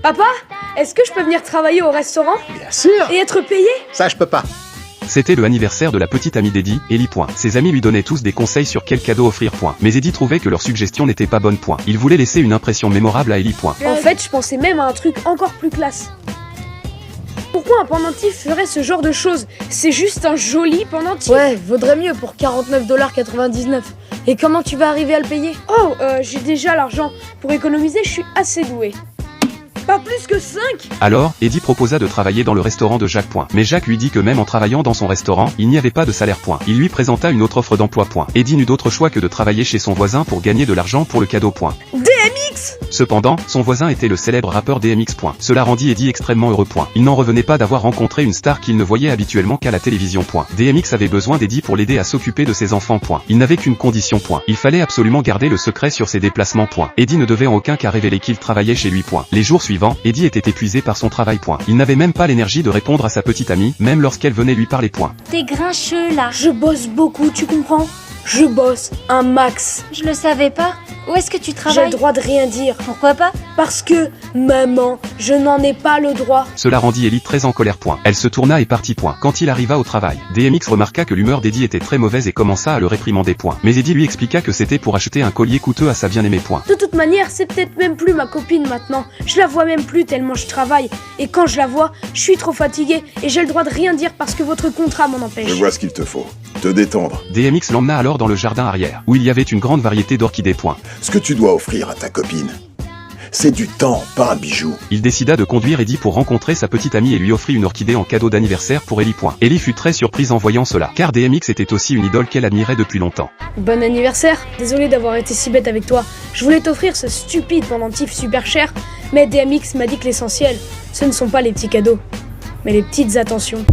Papa, est-ce que je peux venir travailler au restaurant Bien sûr. et être payé? Ça, je peux pas. C'était le anniversaire de la petite amie d'Eddie, Ellie. Ses amis lui donnaient tous des conseils sur quel cadeau offrir. Mais Eddie trouvait que leurs suggestions n'étaient pas bonnes. Il voulait laisser une impression mémorable à Ellie. En fait, je pensais même à un truc encore plus classe. Pourquoi un pendentif ferait ce genre de choses? C'est juste un joli pendentif. Ouais, vaudrait mieux pour 49,99 $. Et comment tu vas arriver à le payer? Oh, j'ai déjà l'argent. Pour économiser, je suis assez doué. Pas plus que 5. Alors, Eddie proposa de travailler dans le restaurant de Jacques. Mais Jacques lui dit que même en travaillant dans son restaurant, il n'y avait pas de salaire. Il lui présenta une autre offre d'emploi. Eddie n'eut d'autre choix que de travailler chez son voisin pour gagner de l'argent pour le cadeau. DMX. Cependant, son voisin était le célèbre rappeur DMX. Cela rendit Eddie extrêmement heureux. Il n'en revenait pas d'avoir rencontré une star qu'il ne voyait habituellement qu'à la télévision. DMX avait besoin d'Eddie pour l'aider à s'occuper de ses enfants. Il n'avait qu'une condition. Il fallait absolument garder le secret sur ses déplacements. Eddie ne devait en aucun cas révéler qu'il travaillait chez lui. Les jours suivants, Eddie était épuisé par son travail. Il n'avait même pas l'énergie de répondre à sa petite amie, même lorsqu'elle venait lui parler. T'es grincheux là. Je bosse beaucoup, tu comprends? Je bosse un max. Je le savais pas. Où est-ce que tu J'ai travailles? le droit de rien dire. Pourquoi pas? Parce que, maman, je n'en ai pas le droit. Cela rendit Ellie très en colère. Elle se tourna et partit. Quand il arriva au travail, DMX remarqua que l'humeur d'Eddie était très mauvaise et commença à le réprimander. Mais Eddie lui expliqua que c'était pour acheter un collier coûteux à sa bien-aimée. De toute manière, c'est peut-être même plus ma copine maintenant. Je la vois même plus tellement je travaille. Et quand je la vois, je suis trop fatigué et j'ai le droit de rien dire parce que votre contrat m'en empêche. Je vois ce qu'il te faut. Te détendre. DMX l'emmena alors dans le jardin arrière, où il y avait une grande variété d'orchidées. Ce que tu dois offrir à ta copine, c'est du temps, pas un bijou. Il décida de conduire Eddie pour rencontrer sa petite amie et lui offrit une orchidée en cadeau d'anniversaire pour Ellie. Ellie fut très surprise en voyant cela, car DMX était aussi une idole qu'elle admirait depuis longtemps. Bon anniversaire. Désolé d'avoir été si bête avec toi. Je voulais t'offrir ce stupide pendentif super cher, mais DMX m'a dit que l'essentiel, ce ne sont pas les petits cadeaux, mais les petites attentions.